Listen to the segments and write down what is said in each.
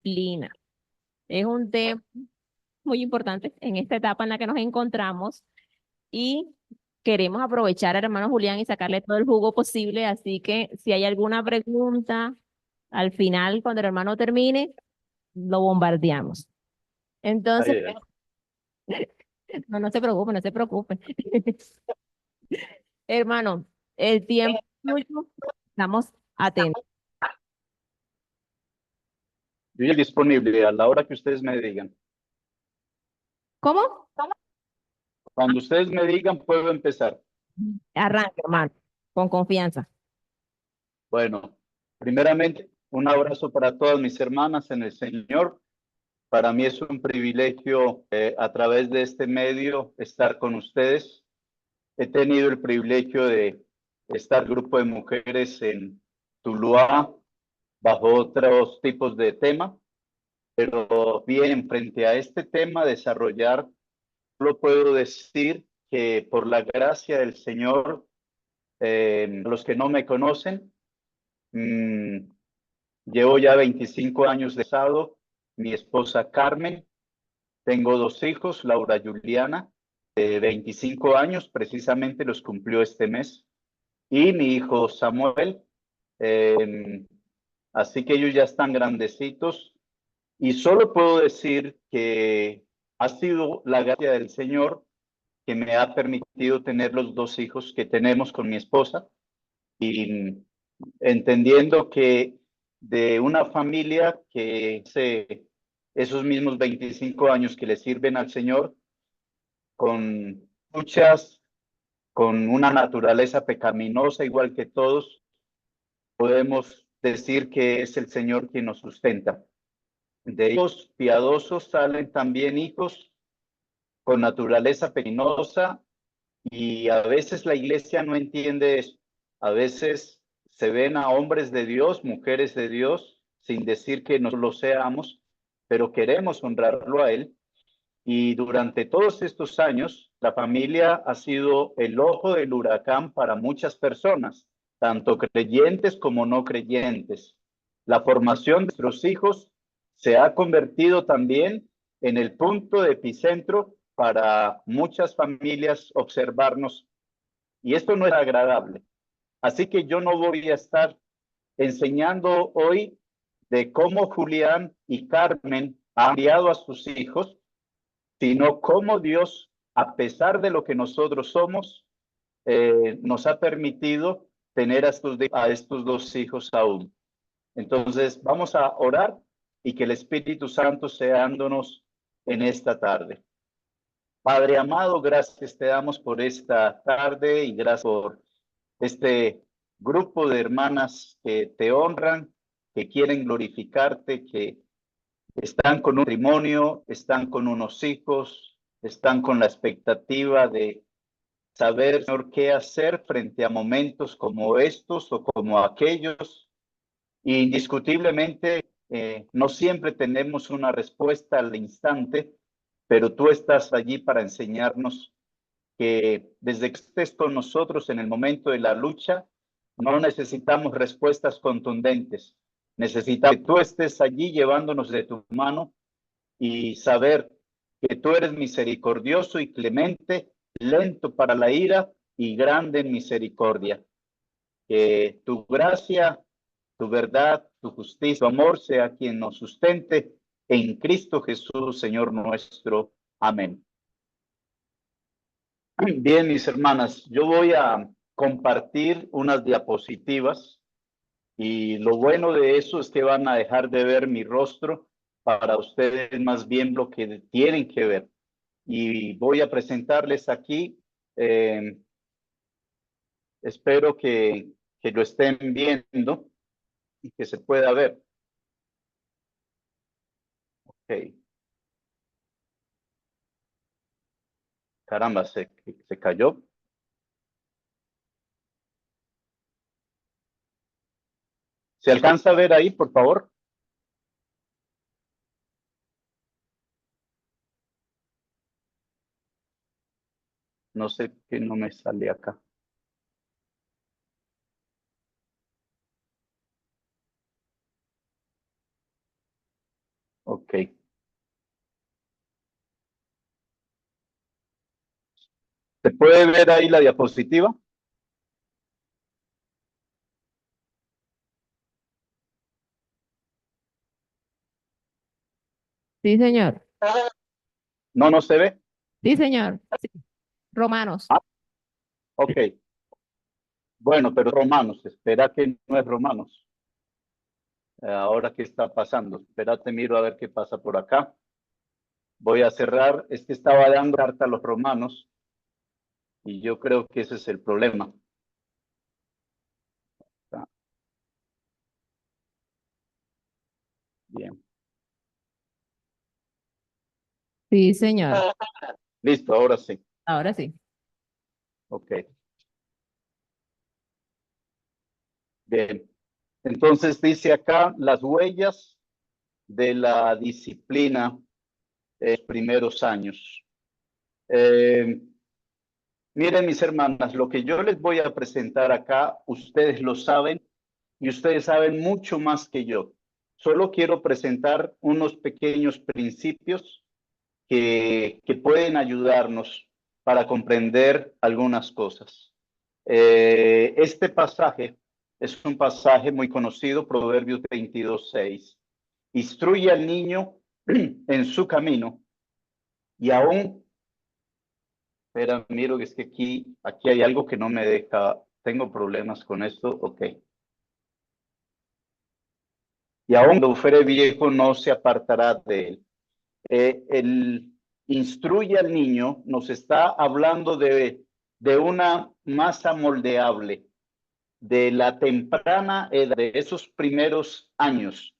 disciplina. Es un tema muy importante en esta etapa en la que nos encontramos y queremos aprovechar al hermano Julián y sacarle todo el jugo posible. Así que si hay alguna pregunta, al final, cuando el hermano termine, lo bombardeamos. Entonces, Ay, ay. no, no se preocupe, no se preocupe. Hermano, el tiempo es suyo, estamos atentos. Yo ya disponible a la hora que ustedes me digan. ¿Cómo? Cuando ustedes me digan, puedo empezar. Arranca, hermano, con confianza. Bueno, primeramente, un abrazo para todas mis hermanas en el Señor. Para mí es un privilegio a través de este medio estar con ustedes. He tenido el privilegio de estar grupo de mujeres en Tuluá bajo otros tipos de tema, pero bien, frente a este tema desarrollar, solo puedo decir que por la gracia del Señor, los que no me conocen, mmm, llevo ya 25 años de casado, mi esposa Carmen, tengo dos hijos, Laura y Juliana, de 25 años, precisamente los cumplió este mes, y mi hijo Samuel, eh, así que ellos ya están grandecitos, y solo puedo decir que ha sido la gracia del Señor que me ha permitido tener los dos hijos que tenemos con mi esposa, y entendiendo que de una familia que hace esos mismos 25 años que le sirven al Señor, con muchas, con una naturaleza pecaminosa igual que todos, podemos decir que es el Señor quien nos sustenta. De hijos piadosos salen también hijos con naturaleza pecaminosa y a veces la iglesia no entiende eso. A veces se ven a hombres de Dios, mujeres de Dios, sin decir que no lo seamos, pero queremos honrarlo a Él. Y durante todos estos años, la familia ha sido el ojo del huracán para muchas personas, tanto creyentes como no creyentes. La formación de nuestros hijos se ha convertido también en el punto de epicentro para muchas familias observarnos, y esto no es agradable. Así que yo no voy a estar enseñando hoy de cómo Julián y Carmen han criado a sus hijos, sino cómo Dios, a pesar de lo que nosotros somos, nos ha permitido tener a estos dos hijos aún. Entonces, vamos a orar y que el Espíritu Santo sea dándonos en esta tarde. Padre amado, gracias te damos por esta tarde y gracias por este grupo de hermanas que te honran, que quieren glorificarte, que están con un matrimonio, están con unos hijos, están con la expectativa de saber, Señor, qué hacer frente a momentos como estos o como aquellos. Indiscutiblemente, no siempre tenemos una respuesta al instante, pero tú estás allí para enseñarnos que desde que estés con nosotros en el momento de la lucha, no necesitamos respuestas contundentes. Necesitamos que tú estés allí llevándonos de tu mano y saber que tú eres misericordioso y clemente, lento para la ira y grande en misericordia. Que tu gracia, tu verdad, tu justicia, tu amor sea quien nos sustente en Cristo Jesús, Señor nuestro. Amén. Bien, mis hermanas, yo voy a compartir unas diapositivas y lo bueno de eso es que van a dejar de ver mi rostro para ustedes más bien lo que tienen que ver. Y voy a presentarles aquí, eh, espero que lo estén viendo y que se pueda ver. Okay. Caramba, se cayó. ¿Se alcanza a ver ahí, por favor? No sé qué no me sale acá. Ok. ¿Se puede ver ahí la diapositiva? Sí, señor. No, no se ve. Sí, señor. Sí. Romanos. Ah, ok. Bueno, pero Romanos, espera que no es Romanos. Ahora, ¿qué está pasando? Espérate, miro a ver qué pasa por acá. Voy a cerrar. Es que estaba dando carta a los romanos y yo creo que ese es el problema. Ah, bien. Sí, señor. Listo, ahora sí. Ahora sí. Ok. Bien. Entonces dice acá las huellas de la disciplina en los primeros años. Miren, mis hermanas, lo que yo les voy a presentar acá, ustedes lo saben y ustedes saben mucho más que yo. Solo quiero presentar unos pequeños principios que pueden ayudarnos para comprender algunas cosas. Este pasaje es un pasaje muy conocido, Proverbios 22:6. Instruye al niño en su camino y aún, espera, miro que es que aquí hay algo que no me deja, tengo problemas con esto, ok. Y aún cuando fuere viejo no se apartará de él. El instruye al niño nos está hablando de una masa moldeable, de la temprana edad, de esos primeros años.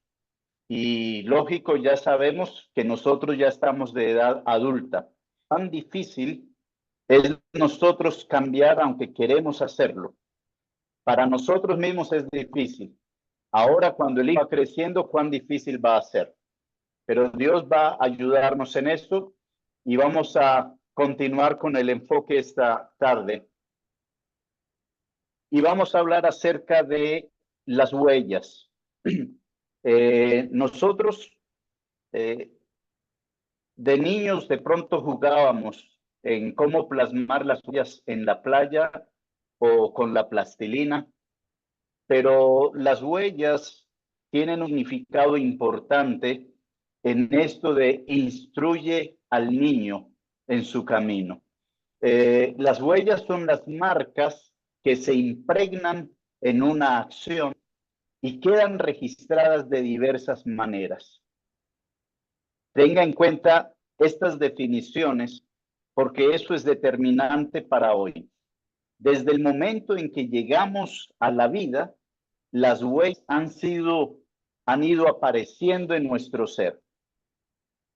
Y lógico, ya sabemos que nosotros ya estamos de edad adulta. Tan difícil es nosotros cambiar aunque queremos hacerlo. Para nosotros mismos es difícil. Ahora cuando el hijo va creciendo, cuán difícil va a ser. Pero Dios va a ayudarnos en esto y vamos a continuar con el enfoque esta tarde. Y vamos a hablar acerca de las huellas. Nosotros de niños de pronto jugábamos en cómo plasmar las huellas en la playa o con la plastilina, pero las huellas tienen un significado importante en esto de instruye al niño en su camino. Las huellas son las marcas que se impregnan en una acción y quedan registradas de diversas maneras. Tenga en cuenta estas definiciones porque eso es determinante para hoy. Desde el momento en que llegamos a la vida, las huellas han ido apareciendo en nuestro ser,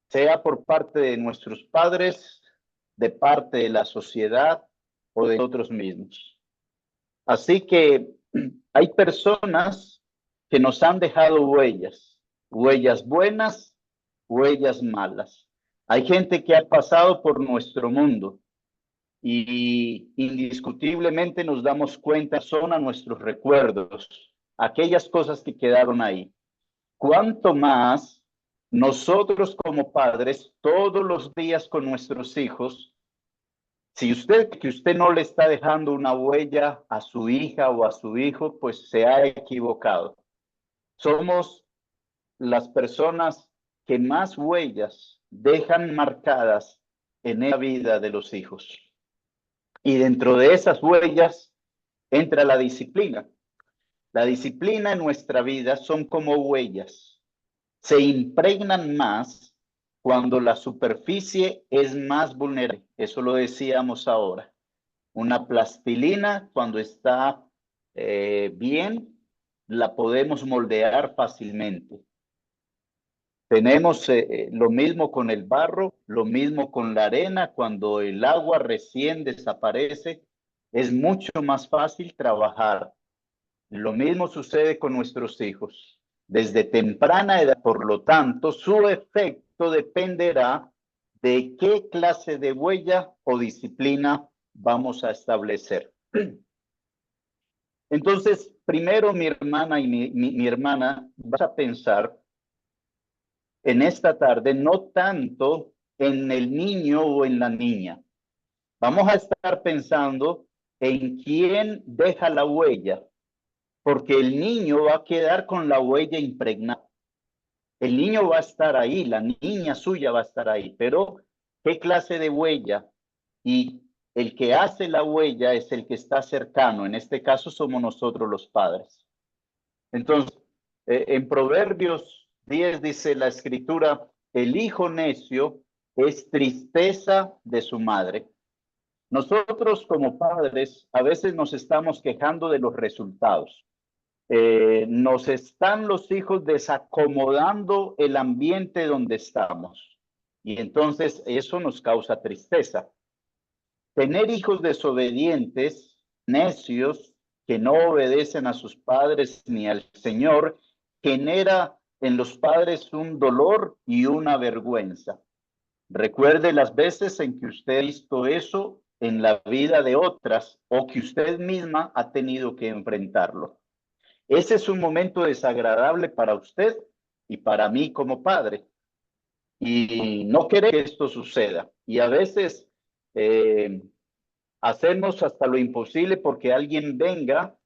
sea por parte de nuestros padres, de parte de la sociedad o de nosotros mismos. Así que hay personas que nos han dejado huellas, huellas buenas, huellas malas. Hay gente que ha pasado por nuestro mundo y indiscutiblemente nos damos cuenta, son a nuestros recuerdos, aquellas cosas que quedaron ahí. Cuanto más nosotros como padres, todos los días con nuestros hijos, si usted no le está dejando una huella a su hija o a su hijo, pues se ha equivocado. Somos las personas que más huellas dejan marcadas en la vida de los hijos. Y dentro de esas huellas entra la disciplina. La disciplina en nuestra vida son como huellas. Se impregnan más cuando la superficie es más vulnerable. Eso lo decíamos ahora. Una plastilina, cuando está bien, la podemos moldear fácilmente. Tenemos lo mismo con el barro, lo mismo con la arena. Cuando el agua recién desaparece, es mucho más fácil trabajar. Lo mismo sucede con nuestros hijos. Desde temprana edad, por lo tanto, su efecto dependerá de qué clase de huella o disciplina vamos a establecer. Entonces, primero mi hermana y mi hermana vas a pensar en esta tarde no tanto en el niño o en la niña. Vamos a estar pensando en quién deja la huella, porque el niño va a quedar con la huella impregnada. El niño va a estar ahí, la niña suya va a estar ahí, pero ¿qué clase de huella? Y el que hace la huella es el que está cercano. En este caso somos nosotros los padres. Entonces, en Proverbios 10 dice la escritura, el hijo necio es tristeza de su madre. Nosotros como padres a veces nos estamos quejando de los resultados. Nos están los hijos desacomodando el ambiente donde estamos. Y entonces eso nos causa tristeza. Tener hijos desobedientes, necios, que no obedecen a sus padres ni al Señor, genera en los padres un dolor y una vergüenza. Recuerde las veces en que usted ha visto eso en la vida de otras o que usted misma ha tenido que enfrentarlo. Ese es un momento desagradable para usted y para mí como padre. Y no queremos que esto suceda. Y a veces hacemos hasta lo imposible porque alguien venga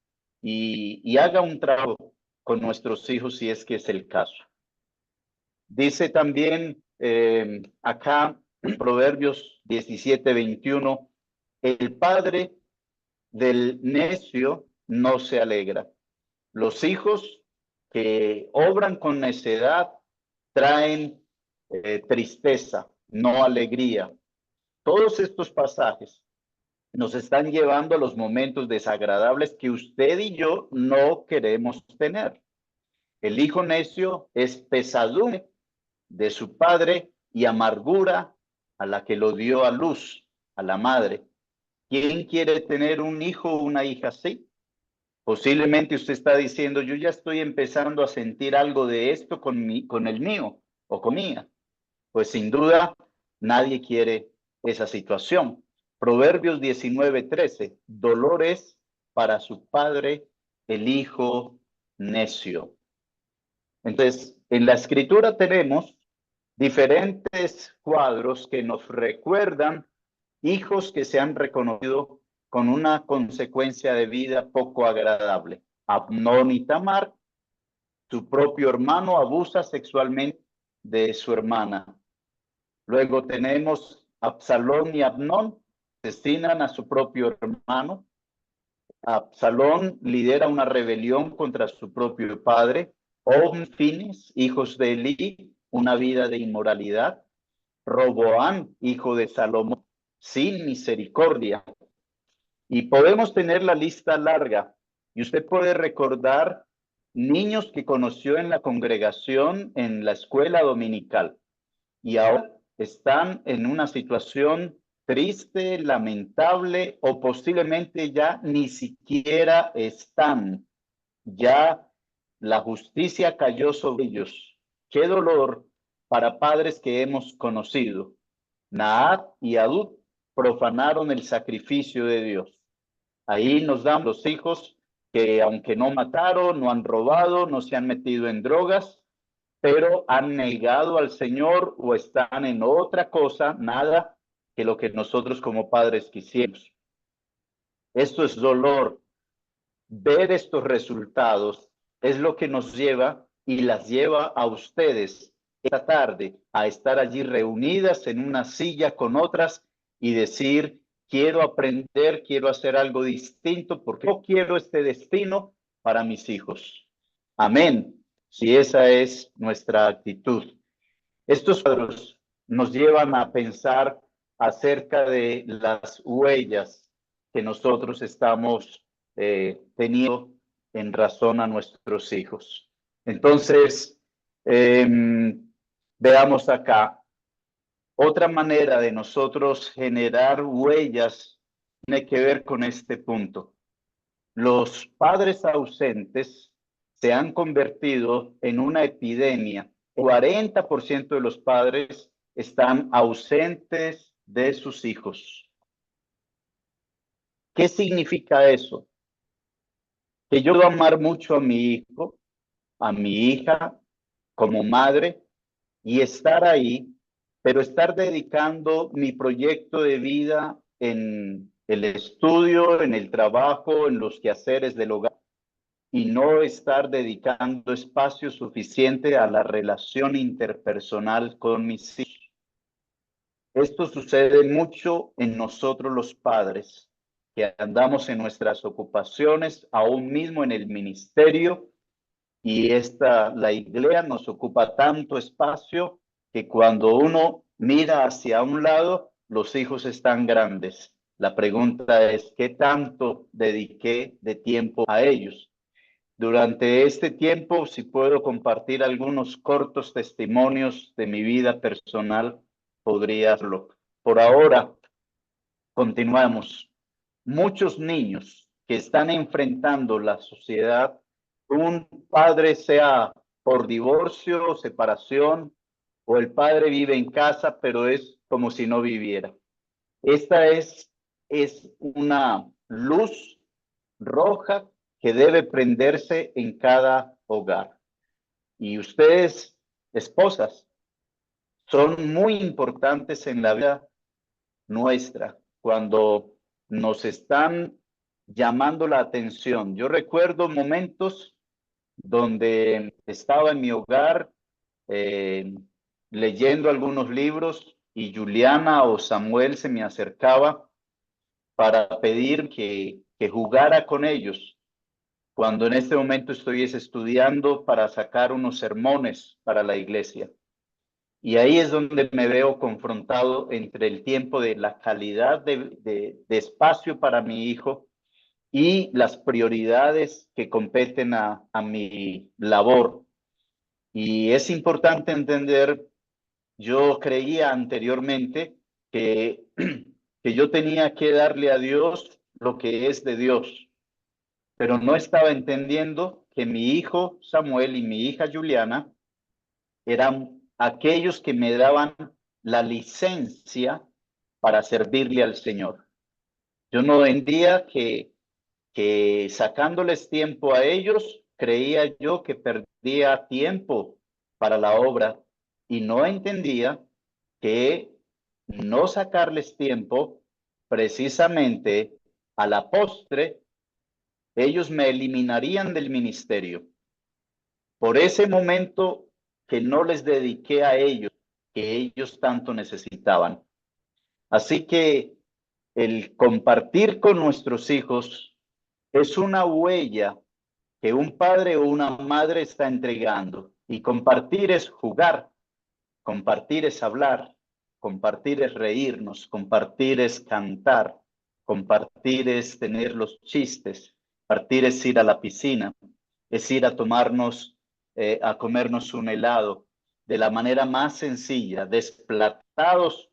y haga un trabajo con nuestros hijos si es que es el caso. Dice también acá en Proverbios 17:21, el padre del necio no se alegra. Los hijos que obran con necedad traen tristeza, no alegría. Todos estos pasajes nos están llevando a los momentos desagradables que usted y yo no queremos tener. El hijo necio es pesadumbre de su padre y amargura a la que lo dio a luz, a la madre. ¿Quién quiere tener un hijo o una hija así? Posiblemente usted está diciendo, yo ya estoy empezando a sentir algo de esto con el mío o con mía. Pues sin duda, nadie quiere esa situación. Proverbios 19:13, dolor es para su padre el hijo necio. Entonces, en la escritura tenemos diferentes cuadros que nos recuerdan hijos que se han reconocido con una consecuencia de vida poco agradable. Amnón y Tamar, su propio hermano abusa sexualmente de su hermana. Luego tenemos Absalón y Amnón, asesinan a su propio hermano. Absalón lidera una rebelión contra su propio padre. Fines, hijos de Elí, una vida de inmoralidad. Roboán, hijo de Salomón, sin misericordia. Y podemos tener la lista larga. Y usted puede recordar niños que conoció en la congregación, en la escuela dominical. Y ahora están en una situación triste, lamentable o posiblemente ya ni siquiera están. Ya la justicia cayó sobre ellos. Qué dolor para padres que hemos conocido. Naat y Adud profanaron el sacrificio de Dios. Ahí nos dan los hijos que aunque no mataron, no han robado, no se han metido en drogas, pero han negado al Señor o están en otra cosa, nada que lo que nosotros como padres quisiéramos. Esto es dolor. Ver estos resultados es lo que nos lleva y las lleva a ustedes esta tarde a estar allí reunidas en una silla con otras y decir, quiero aprender, quiero hacer algo distinto porque yo quiero este destino para mis hijos. Amén. Si esa es nuestra actitud. Estos cuadros nos llevan a pensar acerca de las huellas que nosotros estamos teniendo en razón a nuestros hijos. Entonces, veamos acá. Otra manera de nosotros generar huellas tiene que ver con este punto. Los padres ausentes se han convertido en una epidemia. El 40% de los padres están ausentes de sus hijos. ¿Qué significa eso? Que yo debo amar mucho a mi hijo, a mi hija, como madre, y estar ahí, pero estar dedicando mi proyecto de vida en el estudio, en el trabajo, en los quehaceres del hogar, y no estar dedicando espacio suficiente a la relación interpersonal con mis hijos. Esto sucede mucho en nosotros los padres, que andamos en nuestras ocupaciones, aún mismo en el ministerio, y la iglesia nos ocupa tanto espacio que cuando uno mira hacia un lado, los hijos están grandes. La pregunta es, ¿qué tanto dediqué de tiempo a ellos? Durante este tiempo, si puedo compartir algunos cortos testimonios de mi vida personal, podría hacerlo. Por ahora, continuamos. Muchos niños que están enfrentando la sociedad, un padre sea por divorcio o separación, o el padre vive en casa, pero es como si no viviera. Esta es una luz roja que debe prenderse en cada hogar. Y ustedes, esposas, son muy importantes en la vida nuestra cuando nos están llamando la atención. Yo recuerdo momentos donde estaba en mi hogar eh, leyendo algunos libros y Juliana o Samuel se me acercaba para pedir que jugara con ellos, cuando en este momento estoy estudiando para sacar unos sermones para la iglesia. Y ahí es donde me veo confrontado entre el tiempo de la calidad de espacio para mi hijo y las prioridades que competen a mi labor. Y es importante entender, yo creía anteriormente que, que yo tenía que darle a Dios lo que es de Dios, pero no estaba entendiendo que mi hijo Samuel y mi hija Juliana eran aquellos que me daban la licencia para servirle al Señor. Yo no entendía que sacándoles tiempo a ellos, creía yo que perdía tiempo para la obra y no entendía que no sacarles tiempo, precisamente a la postre, ellos me eliminarían del ministerio. Por ese momento que no les dediqué a ellos, que ellos tanto necesitaban. Así que el compartir con nuestros hijos es una huella que un padre o una madre está entregando. Y compartir es jugar, compartir es hablar, compartir es reírnos, compartir es cantar, compartir es tener los chistes, compartir es ir a la piscina, es ir a tomarnos, a comernos un helado de la manera más sencilla, desplatados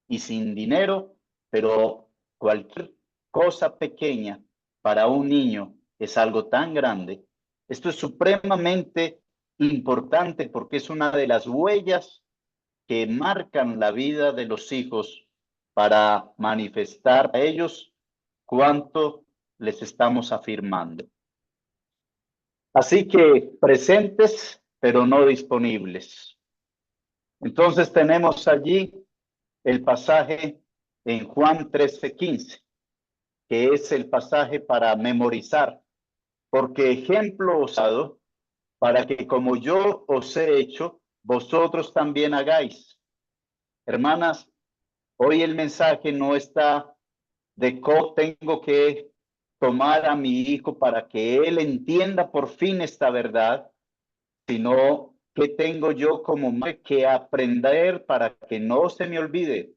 y sin dinero, pero cualquier cosa pequeña para un niño es algo tan grande. Esto es supremamente importante porque es una de las huellas que marcan la vida de los hijos para manifestar a ellos cuánto les estamos afirmando. Así que presentes, pero no disponibles. Entonces tenemos allí el pasaje en Juan 13:15, que es el pasaje para memorizar, porque ejemplo os he dado para que como yo os he hecho, vosotros también hagáis. Hermanas, hoy el mensaje no está de cómo tengo que tomar a mi hijo para que él entienda por fin esta verdad, sino que tengo yo como madre que aprender para que no se me olvide,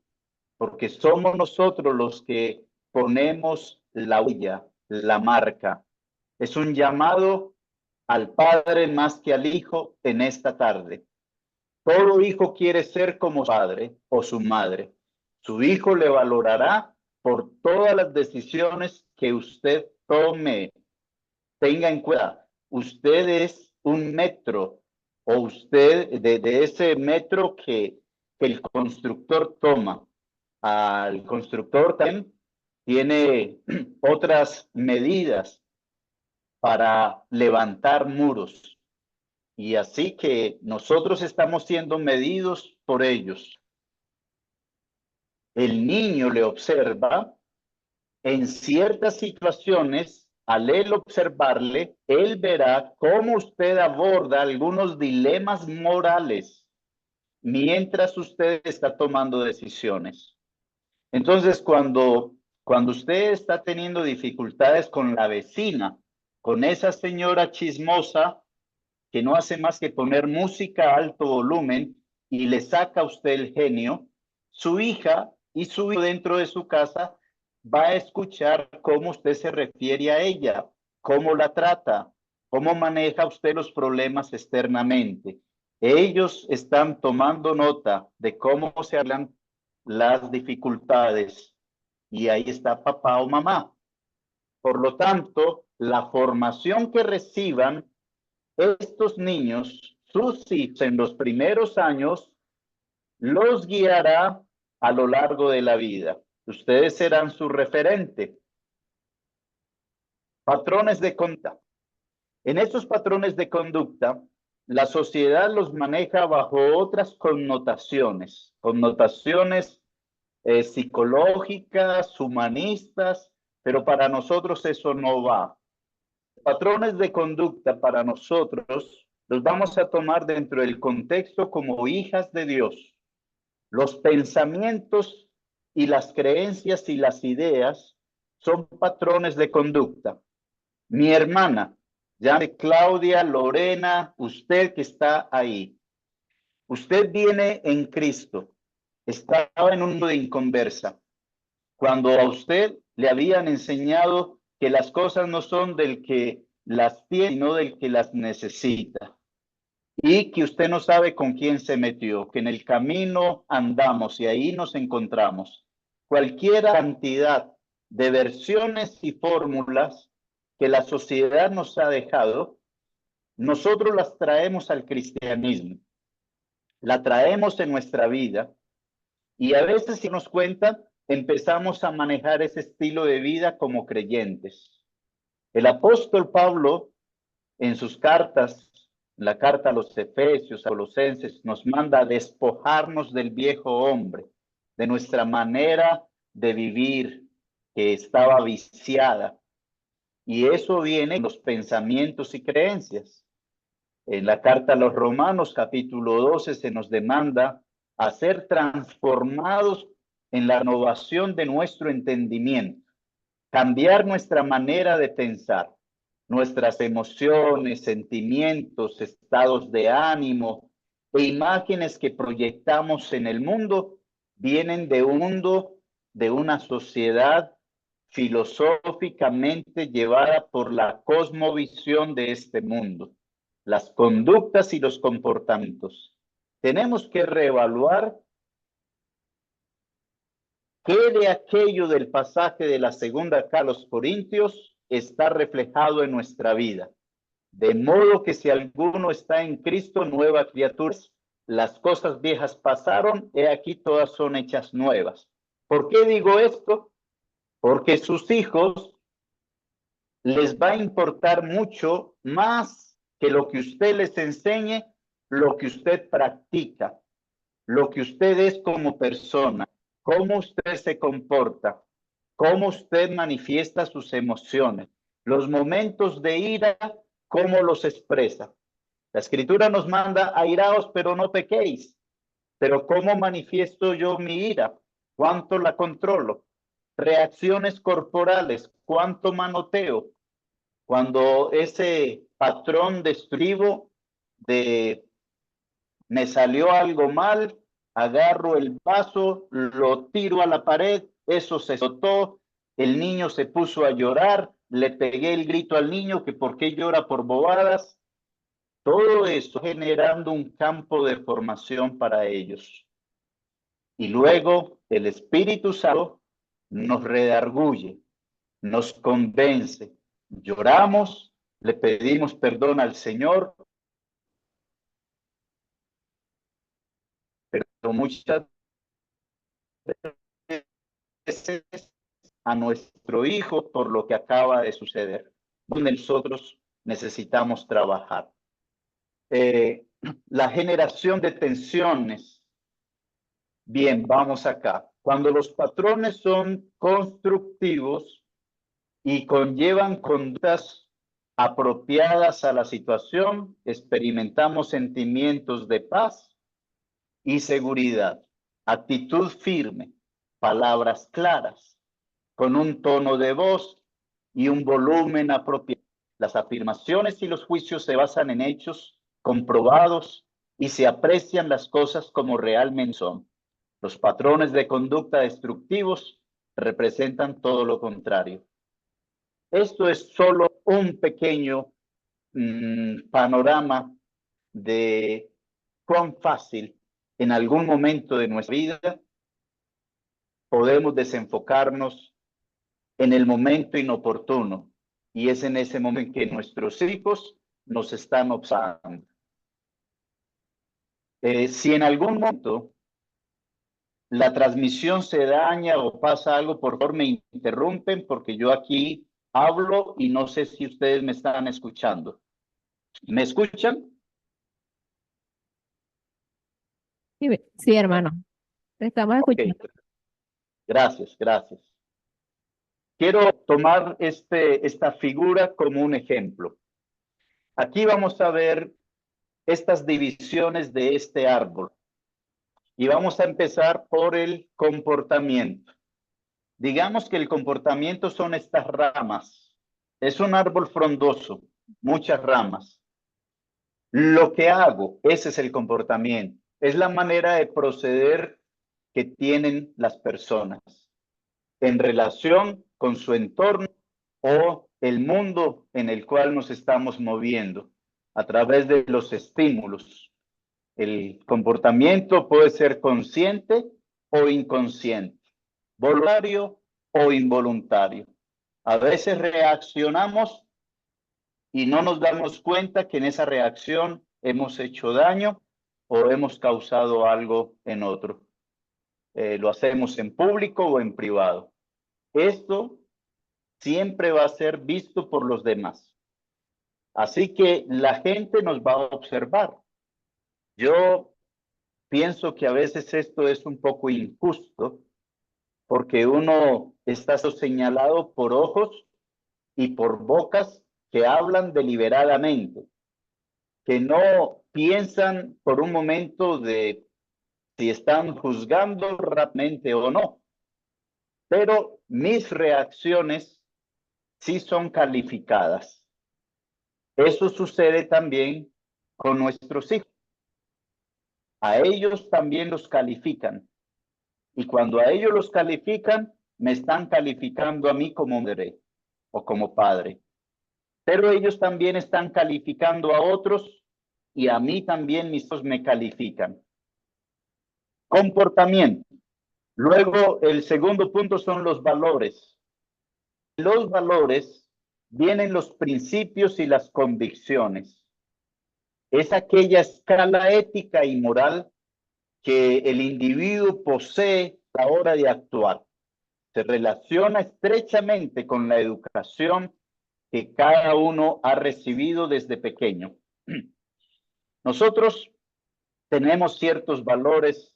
porque somos nosotros los que ponemos la huella, la marca. Es un llamado al padre más que al hijo en esta tarde. Todo hijo quiere ser como su padre o su madre. Su hijo le valorará por todas las decisiones que usted tome. Tenga en cuenta, usted es un metro o usted de ese metro que el constructor toma. Al constructor también tiene otras medidas para levantar muros. Y así que nosotros estamos siendo medidos por ellos. El niño le observa en ciertas situaciones. Al él observarle, él verá cómo usted aborda algunos dilemas morales mientras usted está tomando decisiones. Entonces, cuando usted está teniendo dificultades con la vecina, con esa señora chismosa que no hace más que poner música a alto volumen y le saca a usted el genio, su hija y su hijo dentro de su casa va a escuchar cómo usted se refiere a ella, cómo la trata, cómo maneja usted los problemas externamente. Ellos están tomando nota de cómo se hablan las dificultades y ahí está papá o mamá. Por lo tanto, la formación que reciban estos niños, sus hijos en los primeros años, los guiará a lo largo de la vida. Ustedes serán su referente. Patrones de conducta. En estos patrones de conducta, la sociedad los maneja bajo otras connotaciones, psicológicas, humanistas, pero para nosotros eso no va. Patrones de conducta para nosotros los vamos a tomar dentro del contexto como hijas de Dios. Los pensamientos y las creencias y las ideas son patrones de conducta. Mi hermana, llame Claudia, Lorena, usted que está ahí. Usted viene en Cristo. Estaba en un mundo de inconversa. Cuando a usted le habían enseñado que las cosas no son del que las tiene, sino del que las necesita. Y que usted no sabe con quién se metió, que en el camino andamos y ahí nos encontramos. Cualquier cantidad de versiones y fórmulas que la sociedad nos ha dejado, nosotros las traemos al cristianismo. La traemos en nuestra vida y a veces, si nos cuentan, empezamos a manejar ese estilo de vida como creyentes. El apóstol Pablo, en sus cartas, la carta a los Efesios, a Colosenses, nos manda a despojarnos del viejo hombre, de nuestra manera de vivir que estaba viciada. Y eso viene en los pensamientos y creencias. En la carta a los Romanos, capítulo 12, se nos demanda a ser transformados en la renovación de nuestro entendimiento, cambiar nuestra manera de pensar, nuestras emociones, sentimientos, estados de ánimo e imágenes que proyectamos en el mundo vienen de un mundo, de una sociedad filosóficamente llevada por la cosmovisión de este mundo, las conductas y los comportamientos. Tenemos que reevaluar ¿qué de aquello del pasaje de la segunda carta a los Corintios está reflejado en nuestra vida? De modo que si alguno está en Cristo, nueva criatura, las cosas viejas pasaron, he aquí todas son hechas nuevas. ¿Por qué digo esto? Porque sus hijos les va a importar mucho más que lo que usted les enseñe, lo que usted practica, lo que usted es como persona, cómo usted se comporta, cómo usted manifiesta sus emociones, los momentos de ira, cómo los expresa. La escritura nos manda airaos, pero no pequéis. Pero ¿cómo manifiesto yo mi ira? ¿Cuánto la controlo? Reacciones corporales, ¿cuánto manoteo? Cuando ese patrón destructivo de me salió algo mal, agarro el vaso, lo tiro a la pared, eso se soltó, el niño se puso a llorar, le pegué el grito al niño que por qué llora por bobadas, todo eso generando un campo de formación para ellos. Y luego el Espíritu Santo nos redarguye, nos convence, lloramos, le pedimos perdón al Señor, pero muchas veces a nuestro hijo por lo que acaba de suceder, donde nosotros necesitamos trabajar. la generación de tensiones. Bien, vamos acá. Cuando los patrones son constructivos y conllevan conductas apropiadas a la situación, experimentamos sentimientos de paz y seguridad, actitud firme, palabras claras, con un tono de voz y un volumen apropiado. Las afirmaciones y los juicios se basan en hechos comprobados y se aprecian las cosas como realmente son. Los patrones de conducta destructivos representan todo lo contrario. Esto es solo un pequeño panorama de cuán fácil en algún momento de nuestra vida podemos desenfocarnos en el momento inoportuno, y es en ese momento en que nuestros hijos nos están observando. Si en algún momento la transmisión se daña o pasa algo, por favor me interrumpen, porque yo aquí hablo y no sé si ustedes me están escuchando. ¿Me escuchan? Sí, hermano, te estamos Ok, escuchando. gracias, gracias. Quiero tomar esta figura como un ejemplo. Aquí vamos a ver estas divisiones de este árbol. Y vamos a empezar por el comportamiento. Digamos que el comportamiento son estas ramas. Es un árbol frondoso, muchas ramas. Lo que hago, ese es el comportamiento. Es la manera de proceder que tienen las personas en relación con su entorno o el mundo en el cual nos estamos moviendo a través de los estímulos. El comportamiento puede ser consciente o inconsciente, voluntario o involuntario. A veces reaccionamos y no nos damos cuenta que en esa reacción hemos hecho daño o hemos causado algo en otro. Lo hacemos en público o en privado. Esto siempre va a ser visto por los demás. Así que la gente nos va a observar. Yo pienso que a veces esto es un poco injusto porque uno está señalado por ojos y por bocas que hablan deliberadamente, que no piensan por un momento de si están juzgando rápidamente o no. Pero mis reacciones sí son calificadas. Eso sucede también con nuestros hijos. A ellos también los califican. Y cuando a ellos los califican, me están calificando a mí como madre o como padre. Pero ellos también están calificando a otros y a mí también mis hijos me califican. Comportamiento. Luego, el segundo punto son los valores. Los valores vienen los principios y las convicciones. Es aquella escala ética y moral que el individuo posee a la hora de actuar. Se relaciona estrechamente con la educación que cada uno ha recibido desde pequeño. Nosotros tenemos ciertos valores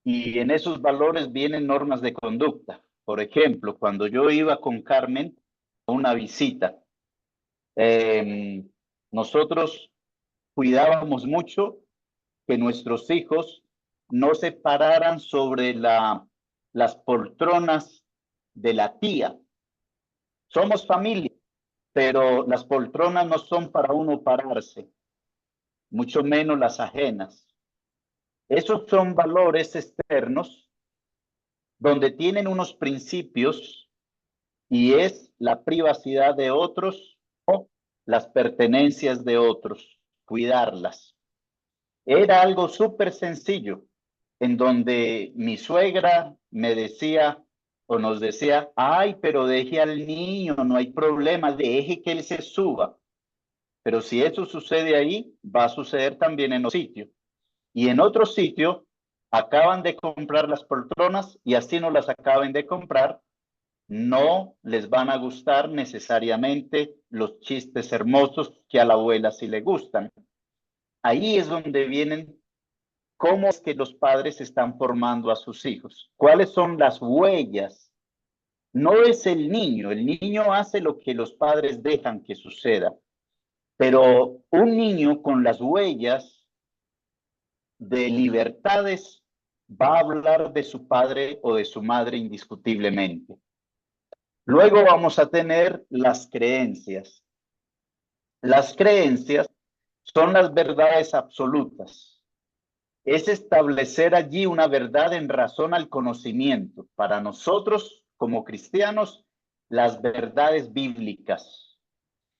y en esos valores vienen normas de conducta. Por ejemplo, cuando yo iba con Carmen a una visita, nosotros cuidábamos mucho que nuestros hijos no se pararan sobre las poltronas de la tía. Somos familia, pero las poltronas no son para uno pararse, mucho menos las ajenas. Esos son valores externos donde tienen unos principios y es la privacidad de otros o las pertenencias de otros, cuidarlas. Era algo súper sencillo, en donde mi suegra me decía o nos decía, ay, pero deje al niño, no hay problema, deje que él se suba. Pero si eso sucede ahí, va a suceder también en otro sitio. Y en otro sitio, acaban de comprar las poltronas y así no las acaben de comprar, no les van a gustar necesariamente los chistes hermosos que a la abuela sí le gustan. ahí es donde vienen cómo es que los padres están formando a sus hijos, cuáles son las huellas. No es el niño hace lo que los padres dejan que suceda, pero un niño con las huellas de libertades va a hablar de su padre o de su madre indiscutiblemente. Luego vamos a tener las creencias. Las creencias son las verdades absolutas. Es establecer allí una verdad en razón al conocimiento. Para nosotros, como cristianos, las verdades bíblicas.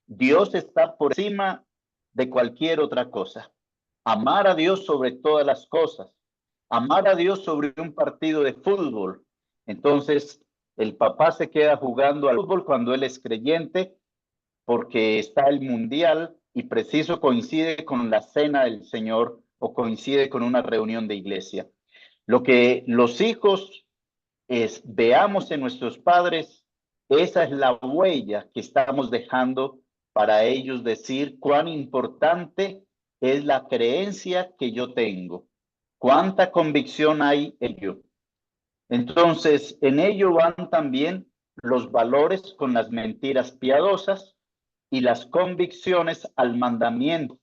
Dios está por encima de cualquier otra cosa. Amar a Dios sobre todas las cosas. Amar a Dios sobre un partido de fútbol. Entonces, el papá se queda jugando al fútbol cuando él es creyente porque está el mundial y preciso coincide con la cena del Señor o coincide con una reunión de iglesia. Lo que los hijos veamos en nuestros padres, esa es la huella que estamos dejando para ellos decir cuán importante es la creencia que yo tengo, cuánta convicción hay en ello. Entonces, en ello van también los valores con las mentiras piadosas y las convicciones al mandamiento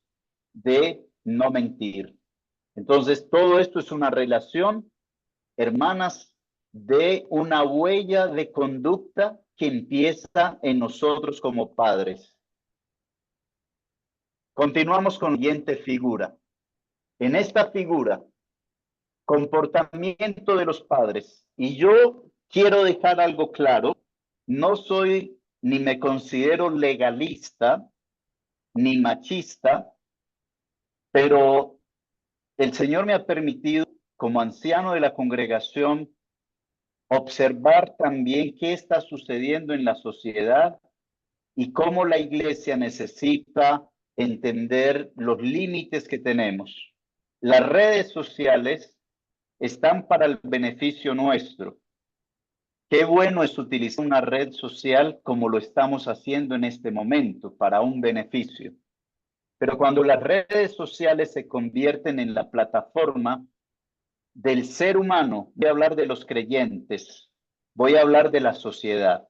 de no mentir. Entonces, todo esto es una relación, hermanas, de una huella de conducta que empieza en nosotros como padres. Continuamos con la siguiente figura. En esta figura, comportamiento de los padres. Y yo quiero dejar algo claro, no soy ni me considero legalista ni machista, pero el Señor me ha permitido, como anciano de la congregación, observar también qué está sucediendo en la sociedad y cómo la iglesia necesita entender los límites que tenemos. Las redes sociales están para el beneficio nuestro. Qué bueno es utilizar una red social como lo estamos haciendo en este momento para un beneficio. Pero cuando las redes sociales se convierten en la plataforma del ser humano, voy a hablar de los creyentes, voy a hablar de la sociedad.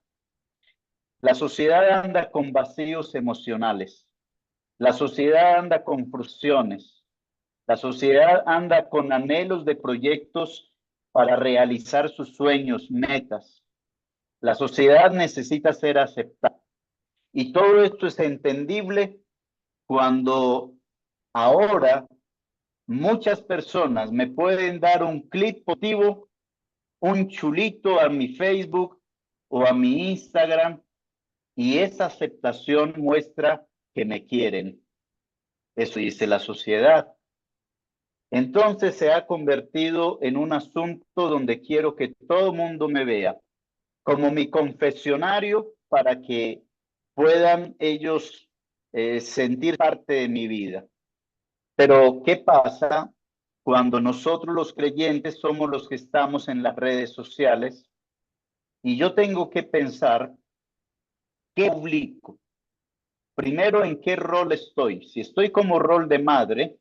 La sociedad anda con vacíos emocionales. La sociedad anda con frustraciones. La sociedad anda con anhelos de proyectos para realizar sus sueños, metas. La sociedad necesita ser aceptada. Y todo esto es entendible cuando ahora muchas personas me pueden dar un clip positivo, un chulito a mi Facebook o a mi Instagram, y esa aceptación muestra que me quieren. Eso dice la sociedad. Entonces se ha convertido en un asunto donde quiero que todo mundo me vea como mi confesionario para que puedan ellos sentir parte de mi vida. Pero, ¿qué pasa cuando nosotros los creyentes somos los que estamos en las redes sociales? Y yo tengo que pensar qué publico. Primero, ¿en qué rol estoy? Si estoy como rol de madre,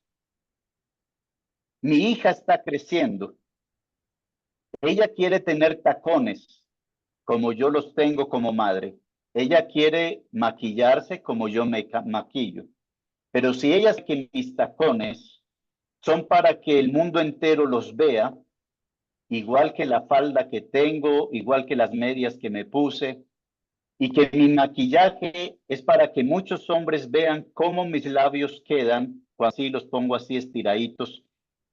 mi hija está creciendo. Ella quiere tener tacones como yo los tengo como madre. Ella quiere maquillarse como yo me maquillo. Pero si ella sabe que mis tacones son para que el mundo entero los vea, igual que la falda que tengo, igual que las medias que me puse, y que mi maquillaje es para que muchos hombres vean cómo mis labios quedan cuando así los pongo así estiraditos.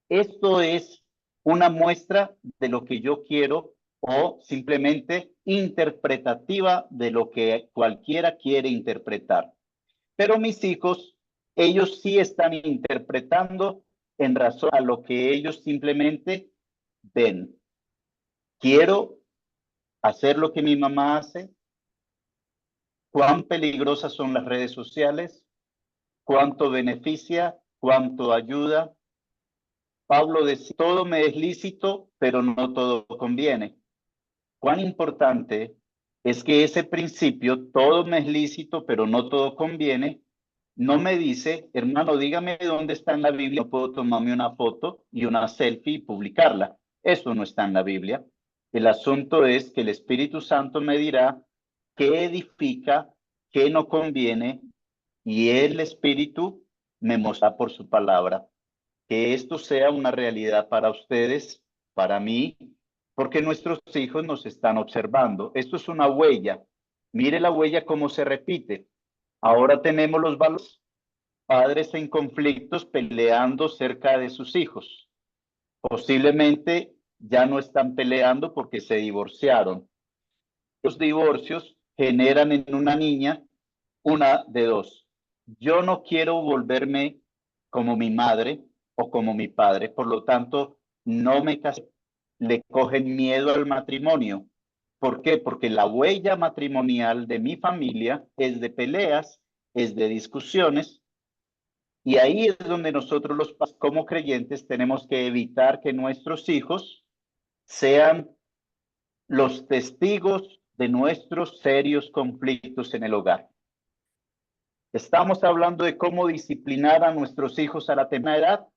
Esto es una muestra de lo que yo quiero o simplemente interpretativa de lo que cualquiera quiere interpretar. Pero mis hijos, ellos sí están interpretando en razón a lo que ellos simplemente ven. Quiero hacer lo que mi mamá hace. ¿Cuán peligrosas son las redes sociales? ¿Cuánto beneficia? ¿Cuánto ayuda? Pablo decía, todo me es lícito, pero no todo conviene. Cuán importante es que ese principio, todo me es lícito, pero no todo conviene, no me dice, hermano, dígame dónde está en la Biblia, no puedo tomarme una foto y una selfie y publicarla. Eso no está en la Biblia. El asunto es que el Espíritu Santo me dirá qué edifica, qué no conviene, y el Espíritu me mostrará por su palabra. Que esto sea una realidad para ustedes, para mí, porque nuestros hijos nos están observando. Esto es una huella. Mire la huella cómo se repite. Ahora tenemos los valores, padres en conflictos peleando cerca de sus hijos. Posiblemente ya no están peleando porque se divorciaron. Los divorcios generan en una niña una de dos. Yo no quiero volverme como mi madre o como mi padre, por lo tanto, no me casé. Le cogen miedo al matrimonio. ¿Por qué? Porque la huella matrimonial de mi familia es de peleas, es de discusiones, y ahí es donde nosotros los como creyentes tenemos que evitar que nuestros hijos sean los testigos de nuestros serios conflictos en el hogar. Estamos hablando de cómo disciplinar a nuestros hijos a la temprana edad.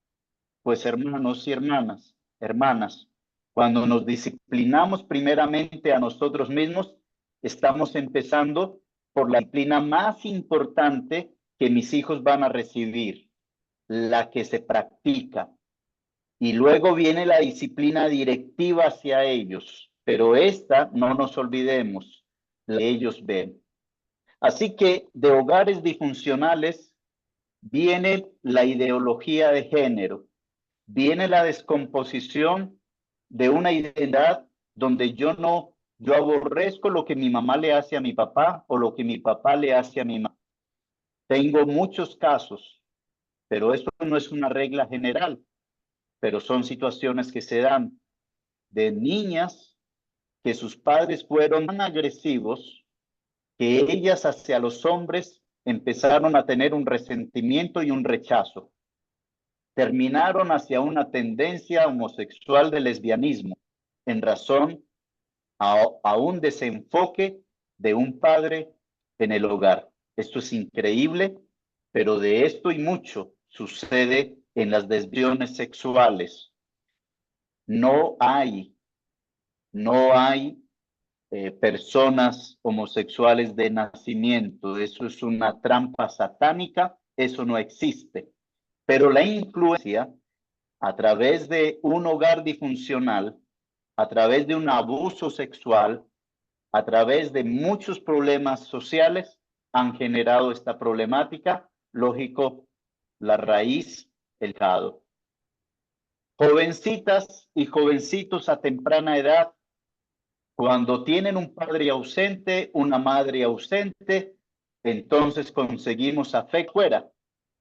Pues hermanos y hermanas, cuando nos disciplinamos primeramente a nosotros mismos, estamos empezando por la disciplina más importante que mis hijos van a recibir, la que se practica. Y luego viene la disciplina directiva hacia ellos, pero esta no nos olvidemos, la que ellos ven. Así que de hogares disfuncionales viene la ideología de género, viene la descomposición de una identidad donde yo aborrezco lo que mi mamá le hace a mi papá o lo que mi papá le hace a mi mamá. Tengo muchos casos, pero eso no es una regla general, pero son situaciones que se dan de niñas que sus padres fueron tan agresivos que ellas hacia los hombres empezaron a tener un resentimiento y un rechazo. Terminaron hacia una tendencia homosexual de lesbianismo en razón a un desenfoque de un padre en el hogar. Esto es increíble, pero de esto y mucho sucede en las desviaciones sexuales. No hay personas homosexuales de nacimiento. Eso es una trampa satánica, eso no existe. Pero la influencia a través de un hogar disfuncional, a través de un abuso sexual, a través de muchos problemas sociales, han generado esta problemática. Lógico, la raíz, el pecado. Jovencitas y jovencitos a temprana edad, cuando tienen un padre ausente, una madre ausente, entonces conseguimos afecto fuera.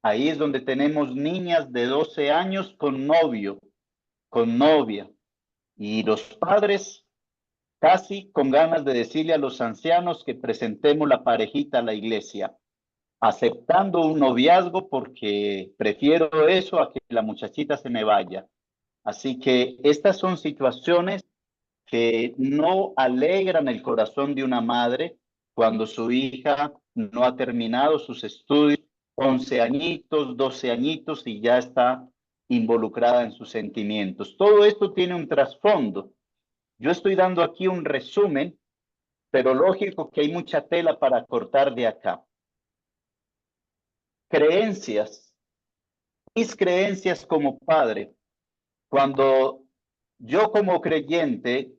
Ahí es donde tenemos niñas de 12 años con novio, con novia, y los padres casi con ganas de decirle a los ancianos que presentemos la parejita a la iglesia, aceptando un noviazgo porque prefiero eso a que la muchachita se me vaya. Así que estas son situaciones que no alegran el corazón de una madre cuando su hija no ha terminado sus estudios, 11 añitos, 12 añitos y ya está involucrada en sus sentimientos. Todo esto tiene un trasfondo. Yo estoy dando aquí un resumen, pero lógico que hay mucha tela para cortar de acá. Creencias. Mis creencias como padre. Cuando yo como creyente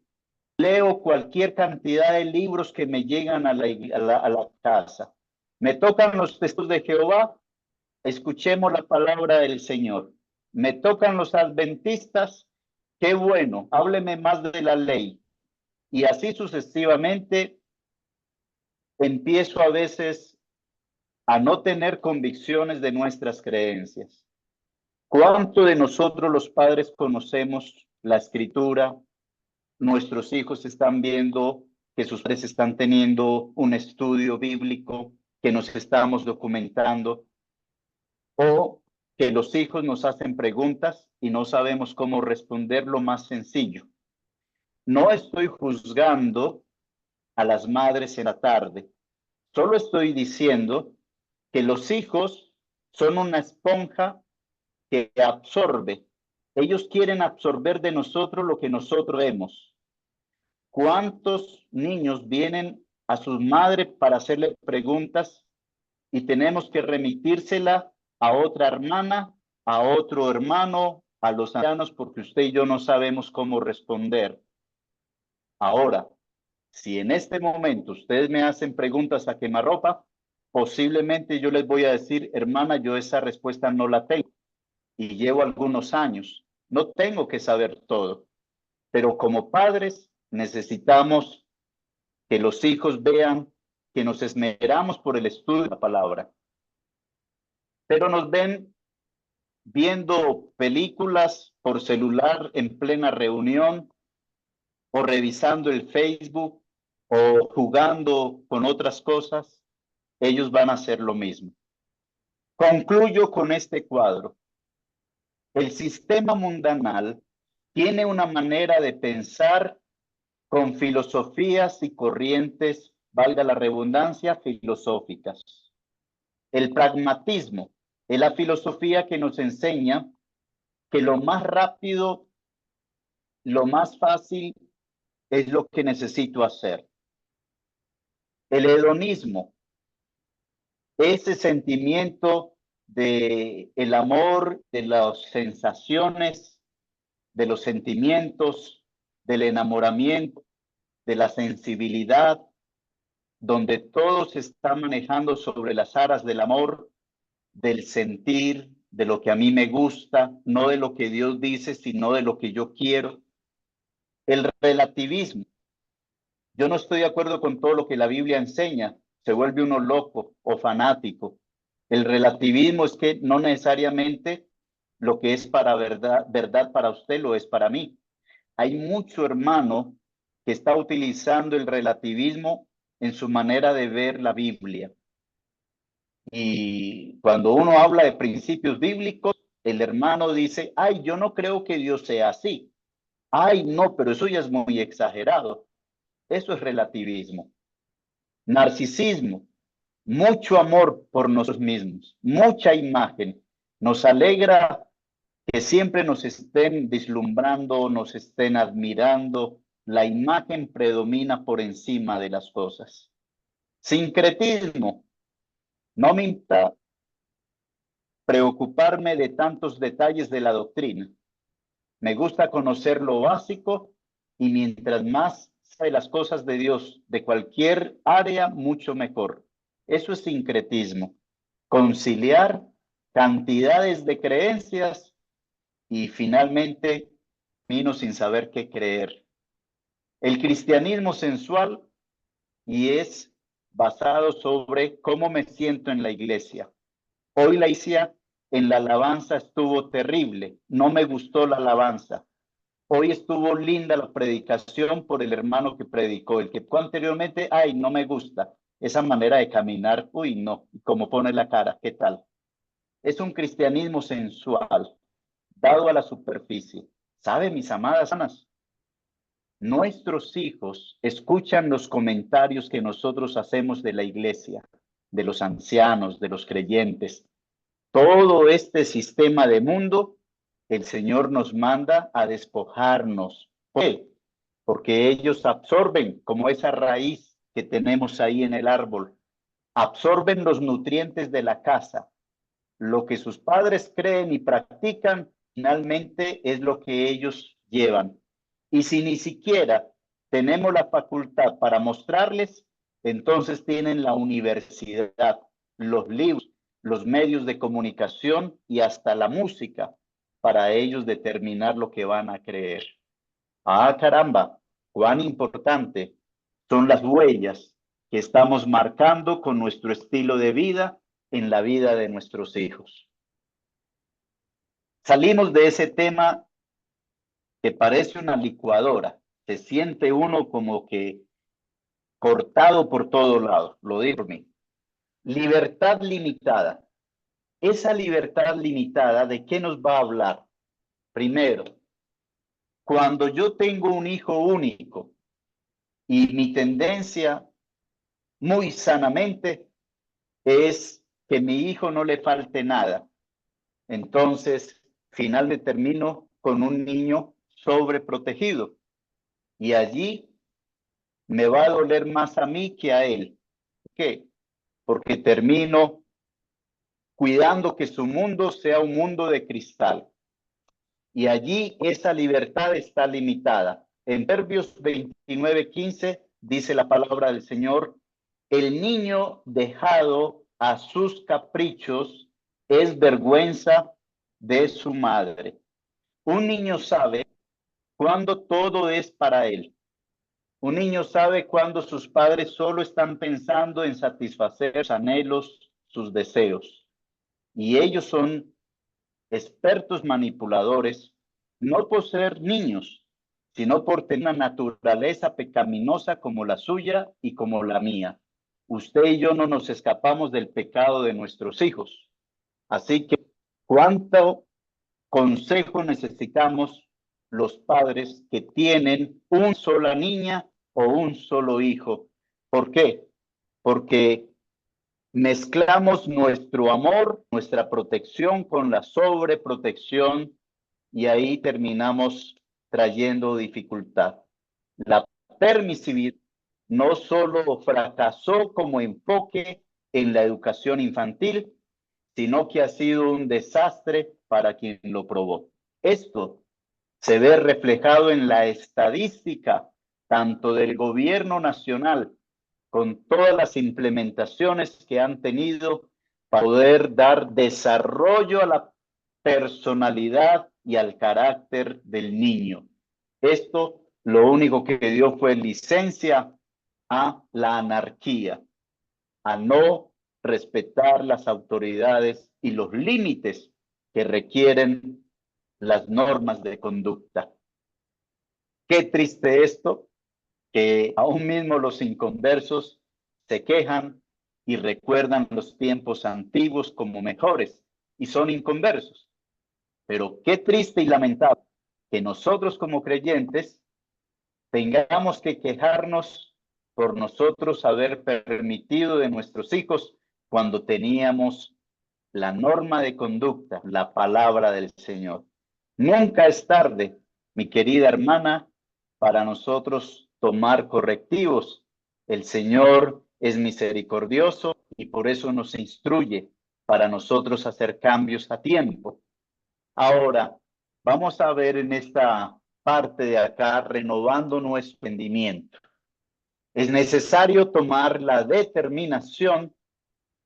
leo cualquier cantidad de libros que me llegan a la casa. Me tocan los testigos de Jehová, escuchemos la palabra del Señor. Me tocan los adventistas, qué bueno, hábleme más de la ley. Y así sucesivamente empiezo a veces a no tener convicciones de nuestras creencias. ¿Cuánto de nosotros los padres conocemos la escritura? Nuestros hijos están viendo que sus padres están teniendo un estudio bíblico, que nos estamos documentando, o que los hijos nos hacen preguntas y no sabemos cómo responder lo más sencillo. No estoy juzgando a las madres en la tarde, solo estoy diciendo que los hijos son una esponja que absorbe. Ellos quieren absorber de nosotros lo que nosotros vemos. ¿Cuántos niños vienen a sus madres para hacerle preguntas y tenemos que remitírsela a otra hermana, a otro hermano, a los ancianos, porque usted y yo no sabemos cómo responder? Ahora, si en este momento ustedes me hacen preguntas a quemarropa, posiblemente yo les voy a decir, hermana, yo esa respuesta no la tengo y llevo algunos años. No tengo que saber todo, pero como padres necesitamos que los hijos vean que nos esmeramos por el estudio de la palabra, pero nos ven viendo películas por celular en plena reunión o revisando el Facebook o jugando con otras cosas. Ellos van a hacer lo mismo. Concluyo con este cuadro. El sistema mundanal tiene una manera de pensar con filosofías y corrientes, valga la redundancia, filosóficas. El pragmatismo es la filosofía que nos enseña que lo más rápido, lo más fácil es lo que necesito hacer. El hedonismo, ese sentimiento de el amor, de las sensaciones, de los sentimientos, del enamoramiento, de la sensibilidad, donde todo se está manejando sobre las aras del amor, del sentir, de lo que a mí me gusta, no de lo que Dios dice, sino de lo que yo quiero. El relativismo. Yo no estoy de acuerdo con todo lo que la Biblia enseña, se vuelve uno loco o fanático. El relativismo es que no necesariamente lo que es para verdad para usted lo es para mí. Hay mucho hermano que está utilizando el relativismo en su manera de ver la Biblia. Y cuando uno habla de principios bíblicos, el hermano dice, ay, yo no creo que Dios sea así. Ay, no, pero eso ya es muy exagerado. Eso es relativismo. Narcisismo, mucho amor por nosotros mismos, mucha imagen. Nos alegra que siempre nos estén vislumbrando, nos estén admirando. La imagen predomina por encima de las cosas. Sincretismo, no me importa preocuparme de tantos detalles de la doctrina. Me gusta conocer lo básico y mientras más sabe las cosas de Dios de cualquier área, mucho mejor. Eso es sincretismo. Conciliar cantidades de creencias y finalmente vino sin saber qué creer. El cristianismo sensual y es basado sobre cómo me siento en la iglesia. Hoy la iglesia en la alabanza estuvo terrible, no me gustó la alabanza. Hoy estuvo linda la predicación por el hermano que predicó, el que fue anteriormente, ay, no me gusta esa manera de caminar, uy, no, como pone la cara, ¿qué tal? Es un cristianismo sensual, dado a la superficie. ¿Sabe, mis amadas hermanas? Nuestros hijos escuchan los comentarios que nosotros hacemos de la iglesia, de los ancianos, de los creyentes. Todo este sistema de mundo, el Señor nos manda a despojarnos. ¿Por qué? Porque ellos absorben como esa raíz que tenemos ahí en el árbol, absorben los nutrientes de la casa. Lo que sus padres creen y practican, finalmente es lo que ellos llevan. Y si ni siquiera tenemos la facultad para mostrarles, entonces tienen la universidad, los libros, los medios de comunicación y hasta la música para ellos determinar lo que van a creer. Ah, caramba, cuán importante son las huellas que estamos marcando con nuestro estilo de vida en la vida de nuestros hijos. Salimos de ese tema que parece una licuadora. Se siente uno como que cortado por todos lados, lo digo por mí. Libertad limitada. Esa libertad limitada, ¿de qué nos va a hablar? Primero, cuando yo tengo un hijo único y mi tendencia muy sanamente es que mi hijo no le falte nada. Entonces, finalmente termino con un niño sobreprotegido. Y allí me va a doler más a mí que a él. ¿Por qué? Porque termino cuidando que su mundo sea un mundo de cristal. Y allí esa libertad está limitada. En Proverbios 29:15 dice la palabra del Señor: el niño dejado a sus caprichos es vergüenza de su madre. Un niño sabe cuando todo es para él. Un niño sabe cuando sus padres solo están pensando en satisfacer sus anhelos, sus deseos. Y ellos son expertos manipuladores, no por ser niños, sino por tener una naturaleza pecaminosa como la suya y como la mía. Usted y yo no nos escapamos del pecado de nuestros hijos. Así que, ¿cuánto consejo necesitamos los padres que tienen una sola niña o un solo hijo? ¿Por qué? Porque mezclamos nuestro amor, nuestra protección con la sobreprotección y ahí terminamos trayendo dificultad. La permisividad no solo fracasó como enfoque en la educación infantil, sino que ha sido un desastre para quien lo probó. Esto se ve reflejado en la estadística tanto del gobierno nacional con todas las implementaciones que han tenido para poder dar desarrollo a la personalidad y al carácter del niño. Esto lo único que dio fue licencia a la anarquía, a no respetar las autoridades y los límites que requieren las normas de conducta. Qué triste esto, que aún mismo los inconversos se quejan y recuerdan los tiempos antiguos como mejores y son inconversos. Pero qué triste y lamentable que nosotros como creyentes tengamos que quejarnos por nosotros haber permitido de nuestros hijos cuando teníamos la norma de conducta, la palabra del Señor. Nunca es tarde, mi querida hermana, para nosotros tomar correctivos. El Señor es misericordioso y por eso nos instruye para nosotros hacer cambios a tiempo. Ahora, vamos a ver en esta parte de acá, renovando nuestro entendimiento. Es necesario tomar la determinación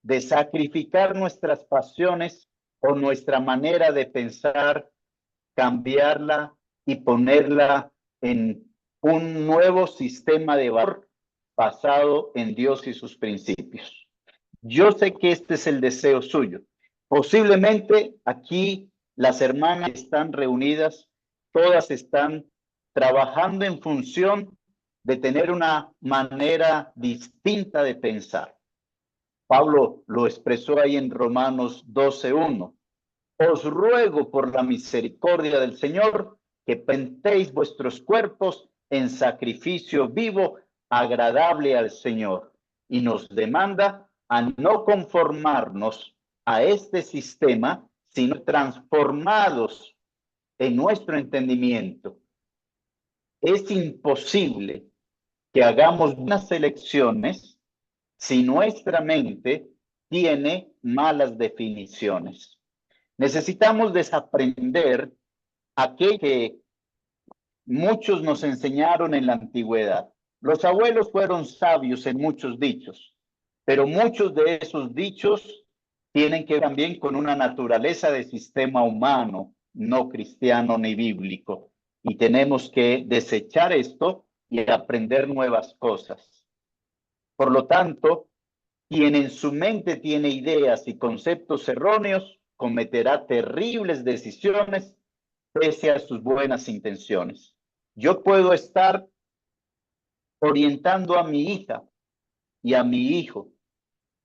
de sacrificar nuestras pasiones o nuestra manera de pensar, cambiarla y ponerla en un nuevo sistema de valor basado en Dios y sus principios. Yo sé que este es el deseo suyo. Posiblemente aquí las hermanas están reunidas, todas están trabajando en función de tener una manera distinta de pensar. Pablo lo expresó ahí en Romanos 12:1. Os ruego por la misericordia del Señor que presentéis vuestros cuerpos en sacrificio vivo, agradable al Señor. Y nos demanda a no conformarnos a este sistema, sino transformados en nuestro entendimiento. Es imposible que hagamos unas elecciones si nuestra mente tiene malas definiciones. Necesitamos desaprender aquello que muchos nos enseñaron en la antigüedad. Los abuelos fueron sabios en muchos dichos, pero muchos de esos dichos tienen que ver también con una naturaleza de sistema humano, no cristiano ni bíblico. Y tenemos que desechar esto y aprender nuevas cosas. Por lo tanto, quien en su mente tiene ideas y conceptos erróneos cometerá terribles decisiones pese a sus buenas intenciones. Yo puedo estar orientando a mi hija y a mi hijo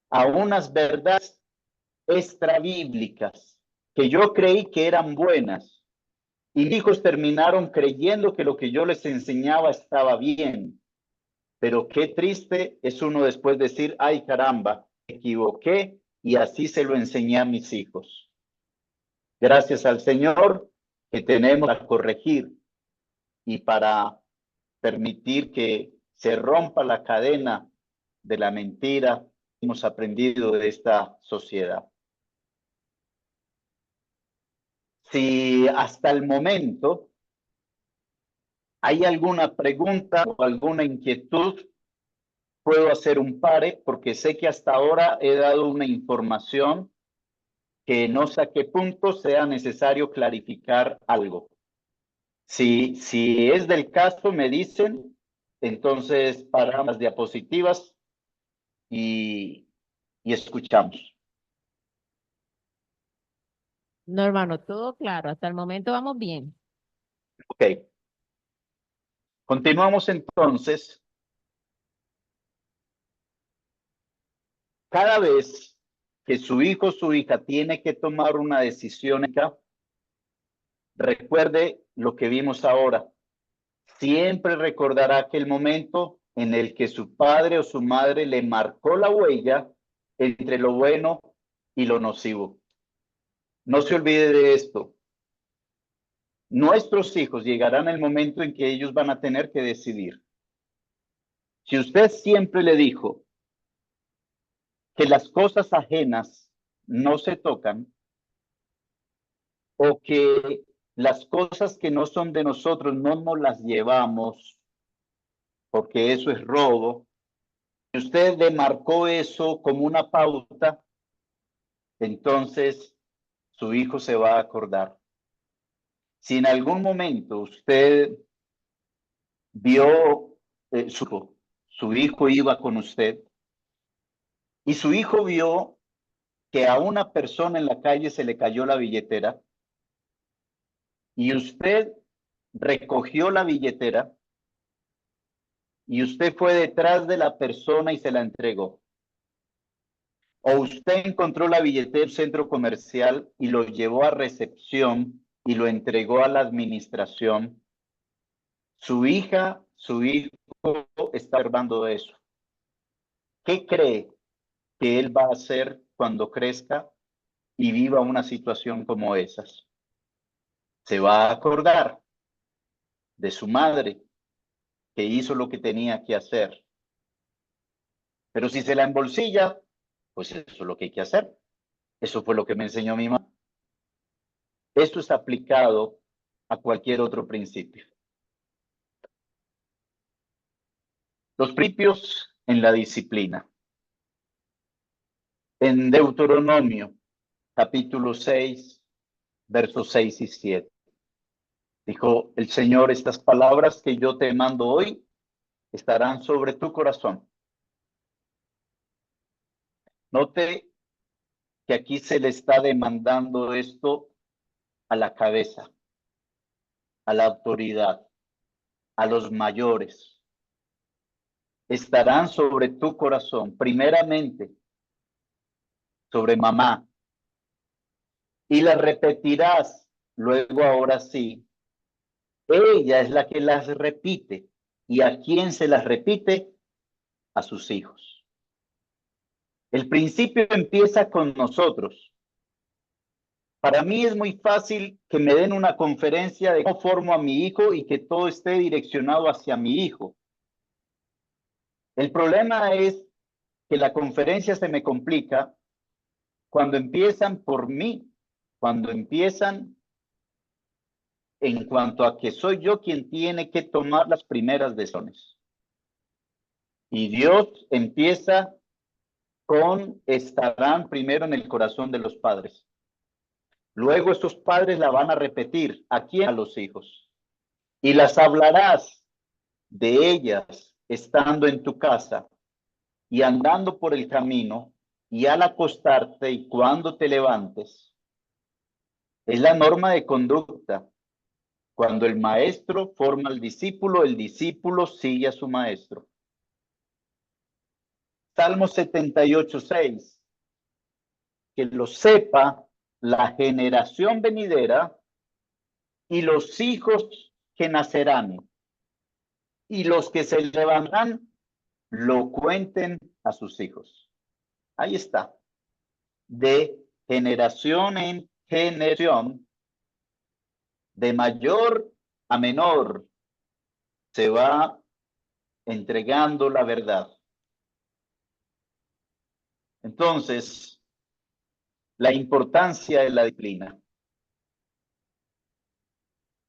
a unas verdades extrabíblicas que yo creí que eran buenas y mis hijos terminaron creyendo que lo que yo les enseñaba estaba bien. Pero qué triste es uno después decir, ay caramba, me equivoqué y así se lo enseñé a mis hijos. Gracias al Señor que tenemos para corregir y para permitir que se rompa la cadena de la mentira que hemos aprendido de esta sociedad. Si hasta el momento hay alguna pregunta o alguna inquietud, puedo hacer un pare porque sé que hasta ahora he dado una información que no sé a qué punto sea necesario clarificar algo. Si es del caso, me dicen, entonces paramos las diapositivas y escuchamos. No, hermano, todo claro. Hasta el momento vamos bien. Ok. Continuamos entonces. Cada vez que su hijo o su hija tiene que tomar una decisión, recuerde lo que vimos ahora. Siempre recordará aquel momento en el que su padre o su madre le marcó la huella entre lo bueno y lo nocivo. No se olvide de esto. Nuestros hijos llegarán el momento en que ellos van a tener que decidir. Si usted siempre le dijo que las cosas ajenas no se tocan o que las cosas que no son de nosotros no nos las llevamos porque eso es robo, si usted le marcó eso como una pauta, entonces su hijo se va a acordar. Si en algún momento usted vio su hijo iba con usted y su hijo vio que a una persona en la calle se le cayó la billetera y usted recogió la billetera y usted fue detrás de la persona y se la entregó. O usted encontró la billetera en un centro comercial y lo llevó a recepción y lo entregó a la administración. Su hija, su hijo está observando eso. ¿Qué cree que él va a hacer cuando crezca y viva una situación como esas? Se va a acordar de su madre que hizo lo que tenía que hacer. Pero si se la embolsilla, pues eso es lo que hay que hacer. Eso fue lo que me enseñó mi mamá. Esto es aplicado a cualquier otro principio. Los principios en la disciplina. En Deuteronomio, capítulo 6, versos 6 y 7. Dijo el Señor, estas palabras que yo te mando hoy estarán sobre tu corazón. Note que aquí se le está demandando esto a la cabeza, a la autoridad, a los mayores. Estarán sobre tu corazón, primeramente sobre mamá, y las repetirás luego ahora sí. Ella es la que las repite. ¿Y a quién se las repite? A sus hijos. El principio empieza con nosotros. Para mí es muy fácil que me den una conferencia de cómo formo a mi hijo y que todo esté direccionado hacia mi hijo. El problema es que la conferencia se me complica cuando empiezan por mí, cuando empiezan en cuanto a que soy yo quien tiene que tomar las primeras decisiones. Y Dios empieza con estarán primero en el corazón de los padres. Luego estos padres la van a repetir. ¿A quién? A los hijos. Y las hablarás de ellas estando en tu casa y andando por el camino y al acostarte y cuando te levantes. Es la norma de conducta. Cuando el maestro forma al discípulo, el discípulo sigue a su maestro. Salmo 78:6. Que lo sepa la generación venidera y los hijos que nacerán y los que se levantarán lo cuenten a sus hijos. Ahí está. de generación en generación, de mayor a menor, se va entregando la verdad. Entonces, la importancia de la disciplina.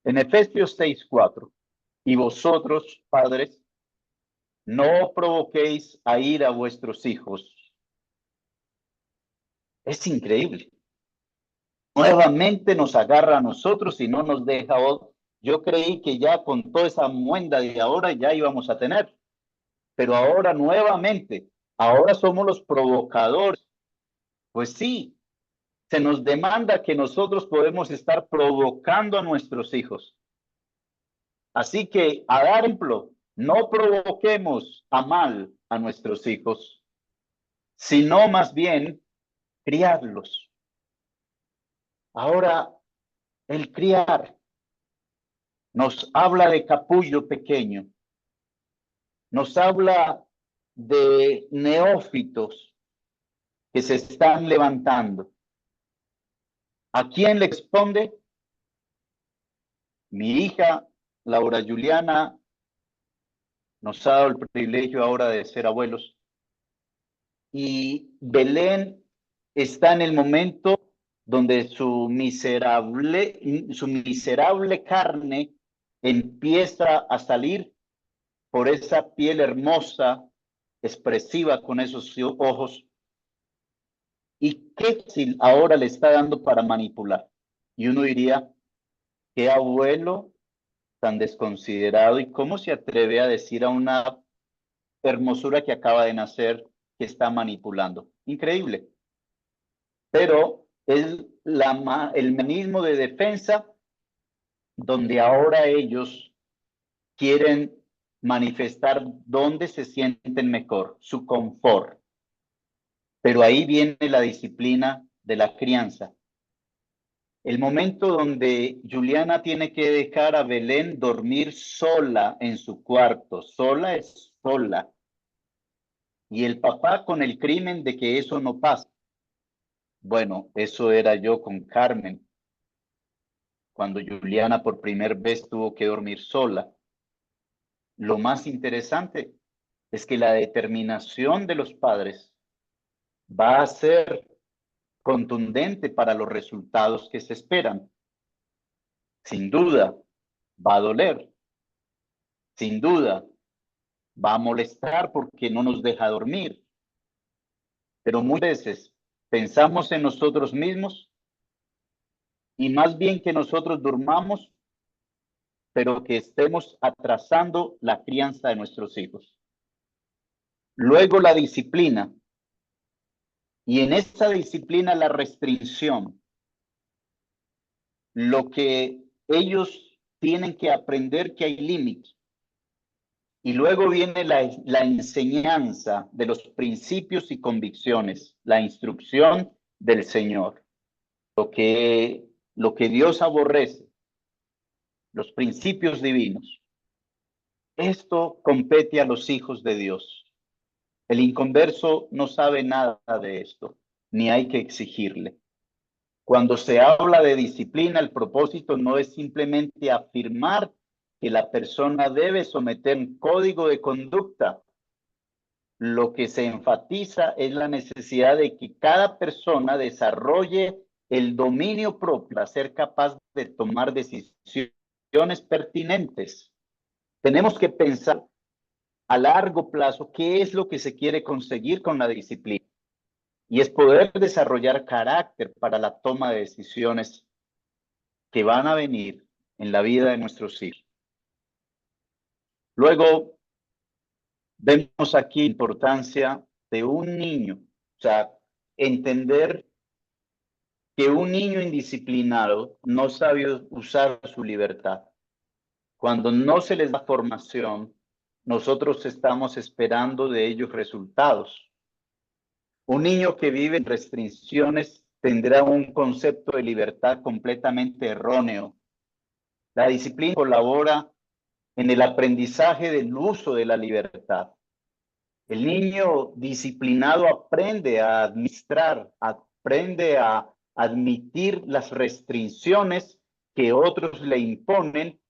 En Efesios 6:4, y vosotros, padres, no provoquéis a ir a vuestros hijos. Es increíble. Nuevamente nos agarra a nosotros y no nos deja. Yo creí que ya con toda esa muenda de ahora ya íbamos a tener, pero ahora nuevamente, ahora somos los provocadores. Pues sí, se nos demanda que nosotros podemos estar provocando a nuestros hijos. Así que, a dar ejemplo, no provoquemos a mal a nuestros hijos, sino más bien criarlos. Ahora, el criar nos habla de capullo pequeño, nos habla de neófitos que se están levantando. ¿A quién le responde? Mi hija, Laura Juliana, nos ha dado el privilegio ahora de ser abuelos. Y Belén está en el momento donde su miserable carne empieza a salir por esa piel hermosa, expresiva con esos ojos. ¿Y qué fácil ahora le está dando para manipular? Y uno diría, qué abuelo tan desconsiderado, y cómo se atreve a decir a una hermosura que acaba de nacer que está manipulando. Increíble. Pero es el mecanismo de defensa donde ahora ellos quieren manifestar dónde se sienten mejor, su confort. Pero ahí viene la disciplina de la crianza. El momento donde Juliana tiene que dejar a Belén dormir sola en su cuarto, sola es sola. Y el papá con el crimen de que eso no pasa. Bueno, eso era yo con Carmen, cuando Juliana por primera vez tuvo que dormir sola. Lo más interesante es que la determinación de los padres va a ser contundente para los resultados que se esperan. Sin duda, va a doler. Sin duda, va a molestar porque no nos deja dormir. Pero muchas veces pensamos en nosotros mismos y más bien que nosotros durmamos, pero que estemos atrasando la crianza de nuestros hijos. Luego la disciplina. Y en esa disciplina la restricción. Lo que ellos tienen que aprender que hay límites. Y luego viene la enseñanza de los principios y convicciones, la instrucción del Señor. Lo que Dios aborrece, los principios divinos. Esto compete a los hijos de Dios. El inconverso no sabe nada de esto, ni hay que exigirle. Cuando se habla de disciplina, el propósito no es simplemente afirmar que la persona debe someter un código de conducta. Lo que se enfatiza es la necesidad de que cada persona desarrolle el dominio propio para ser capaz de tomar decisiones pertinentes. Tenemos que pensar a largo plazo qué es lo que se quiere conseguir con la disciplina. Y es poder desarrollar carácter para la toma de decisiones que van a venir en la vida de nuestros hijos. Luego, vemos aquí la importancia de un niño, o sea, entender que un niño indisciplinado no sabe usar su libertad. Cuando no se les da formación, nosotros estamos esperando de ellos resultados. Un niño que vive en restricciones tendrá un concepto de libertad completamente erróneo. La disciplina colabora en el aprendizaje del uso de la libertad. El niño disciplinado aprende a administrar, a aprende a admitir las restricciones que otros le imponen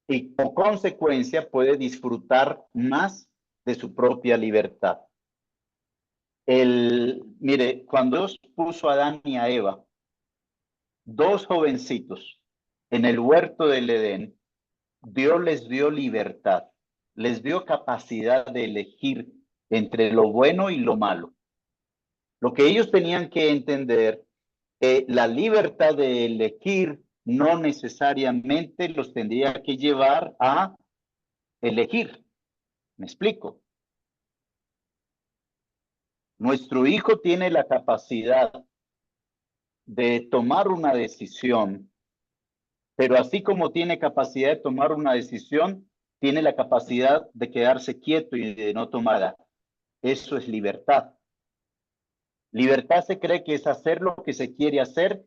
y como consecuencia puede disfrutar más de su propia libertad. Mire, cuando Dios puso a Adán y a Eva, dos jovencitos, en el huerto del Edén, Dios les dio libertad, les dio capacidad de elegir entre lo bueno y lo malo. Lo que ellos tenían que entender, la libertad de elegir no necesariamente los tendría que llevar a elegir. ¿Me explico? Nuestro hijo tiene la capacidad de tomar una decisión, pero así como tiene capacidad de tomar una decisión, tiene la capacidad de quedarse quieto y de no tomarla. Eso es libertad. Libertad se cree que es hacer lo que se quiere hacer.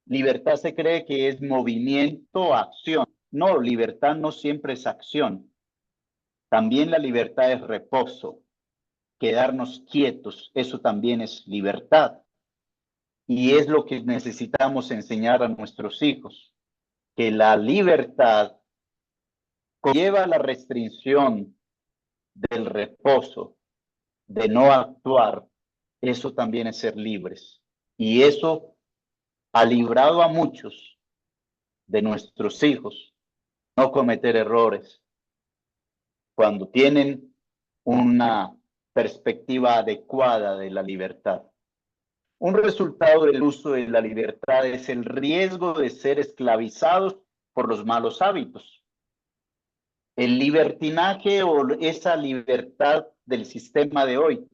Libertad se cree que es movimiento, acción. No, libertad no siempre es acción. También la libertad es reposo, quedarnos quietos. Eso también es libertad. Y es lo que necesitamos enseñar a nuestros hijos, que la libertad conlleva la restricción del reposo, de no actuar. Eso también es ser libres. Y eso ha librado a muchos de nuestros hijos no cometer errores cuando tienen una perspectiva adecuada de la libertad. Un resultado del uso de la libertad es el riesgo de ser esclavizados por los malos hábitos. El libertinaje o esa libertad del sistema de hoy,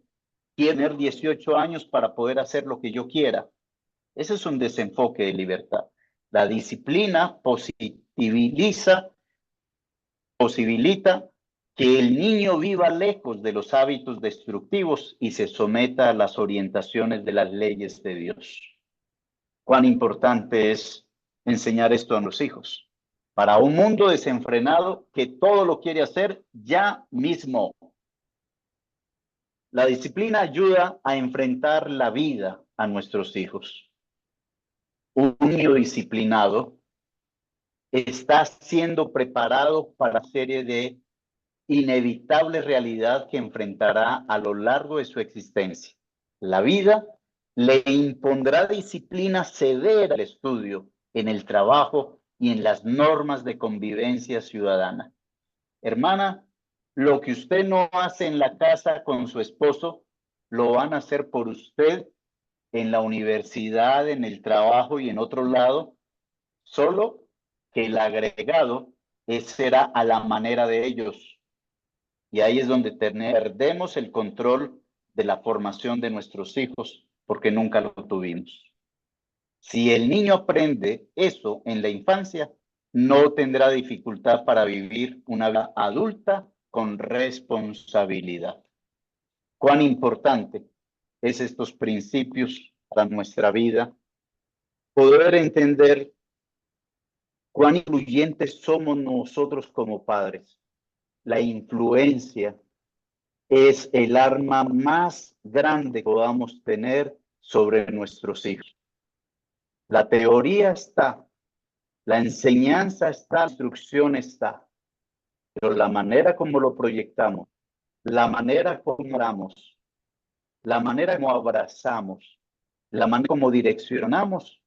quiero tener 18 años para poder hacer lo que yo quiera. Ese es un desenfoque de libertad. La disciplina posibilita que el niño viva lejos de los hábitos destructivos y se someta a las orientaciones de las leyes de Dios. Cuán importante es enseñar esto a los hijos. Para un mundo desenfrenado que todo lo quiere hacer ya mismo. La disciplina ayuda a enfrentar la vida a nuestros hijos. Un niño disciplinado está siendo preparado para una serie de inevitable realidad que enfrentará a lo largo de su existencia. La vida le impondrá disciplina severa al estudio, en el trabajo y en las normas de convivencia ciudadana. Hermana, lo que usted no hace en la casa con su esposo, lo van a hacer por usted en la universidad, en el trabajo y en otro lado, solo que el agregado será a la manera de ellos. Y ahí es donde perdemos el control de la formación de nuestros hijos, porque nunca lo tuvimos. Si el niño aprende eso en la infancia, no tendrá dificultad para vivir una vida adulta con responsabilidad. Cuán importante es estos principios para nuestra vida, poder entender cuán influyentes somos nosotros como padres. La influencia es el arma más grande que podamos tener sobre nuestros hijos. La teoría está, la enseñanza está, la instrucción está, pero la manera como lo proyectamos, la manera como oramos, la manera como abrazamos, la manera como direccionamos,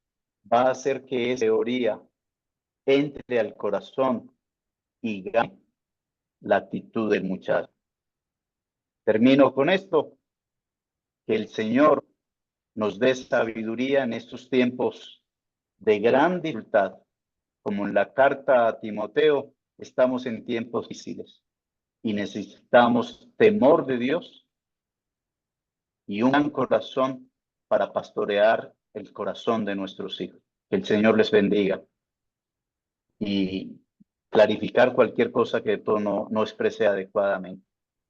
va a hacer que esa teoría entre al corazón y gane la actitud del muchacho. Termino con esto, que el Señor nos dé sabiduría en estos tiempos de gran dificultad. Como en la carta a Timoteo, estamos en tiempos difíciles y necesitamos temor de Dios y un gran corazón para pastorear el corazón de nuestros hijos. Que el Señor les bendiga y clarificar cualquier cosa que todo no exprese adecuadamente.